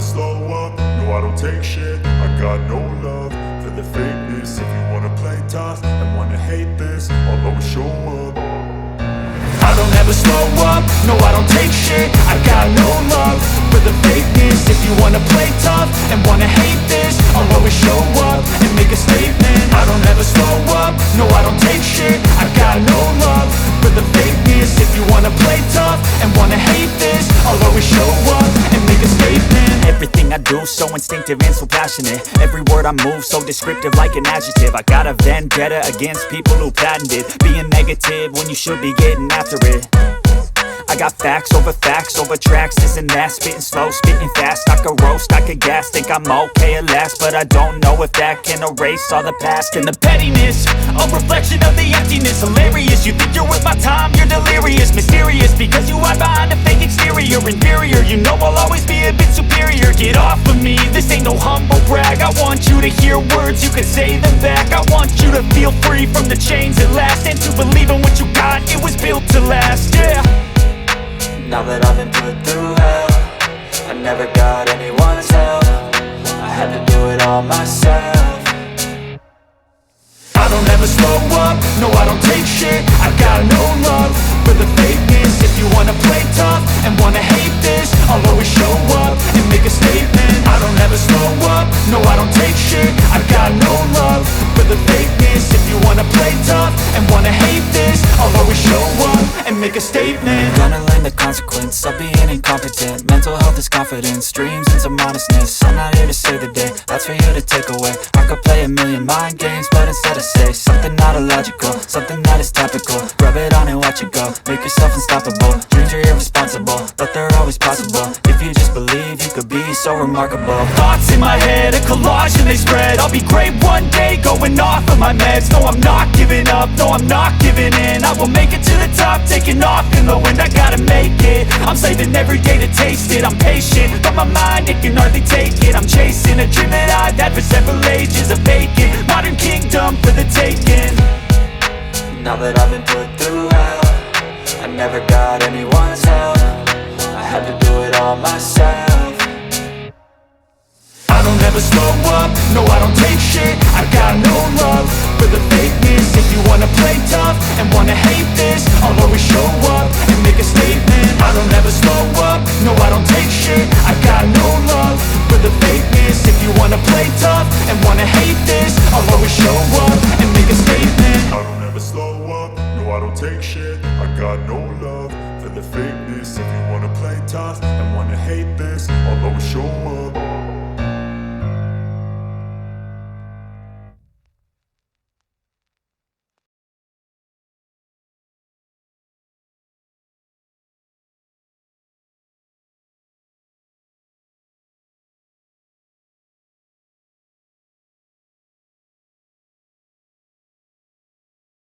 slow up, no I don't take shit. I got no love for the fakeness. If you wanna play tough and wanna hate this, I'll always show up. I don't ever slow up, no I don't take shit. I got no love for the fakeness. If you wanna play tough and wanna hate this, I'll always show up and make a statement. I don't ever slow up, no I don't take shit. I got no love for the fakeness. If you wanna play tough and wanna hate this, I'll always show up and make a statement. Everything I do so instinctive and so passionate. Every word I move so descriptive like an adjective. I got a vendetta against people who patented being negative when you should be getting after it. I got facts over tracks, this and that. Spitting slow, spitting fast. I could roast, I could gas. Think I'm okay at last, but I don't know if that can erase all the past. And the pettiness, a reflection of the emptiness. Hilarious, you think you're worth my time, you're delirious. Mysterious, because you hide behind a fake exterior. Inferior, you know I'll always be a bit superior. Get off of me, this ain't no humble brag. I want you to hear words, you can say them back. I want you to feel free from the chains at last, and to believe in what you got, it was built to last, yeah. Now that I've been put through hell, I never got anyone's help. I had to do it all myself. I don't ever slow up, no I don't take shit. I got no love for the fakeness. If you wanna play tough and wanna hate this, I'll always show up and make a statement. I don't ever slow up, no I don't take shit. I got no love for the fakeness. If you wanna play tough and wanna hate this, I'll always show up and make a statement. Gonna learn the consequence of being incompetent. Mental health is confidence, dreams and some honestness. I'm not here to save the day, that's for you to take away. I could play a million mind games, but instead I say something not illogical, something that is topical. Rub it on and watch it go, make yourself unstoppable. Dreams are irresponsible, but they're always possible. If you just believe, you could be so remarkable. Thoughts in my head, a collage and they spread. I'll be great one day, going off of my meds. No, I'm not giving up, no, I'm not giving in. I will make it to the top, taking off in the wind. I gotta make it, I'm saving every day to taste it. I'm patient, but my mind, it can hardly take it. I'm chasing a dream that I've had for several ages. A vacant, modern kingdom for the taking. Now that I've been put through hell, I never got anyone's help. I had to do it all myself. I don't ever slow up, no I don't take shit. I got no love for the fakeness. If you wanna play tough and wanna hate this, I'll always show up and make a statement. I don't ever slow up, no I don't take shit. I got no love for the fakeness. If you wanna play tough and wanna hate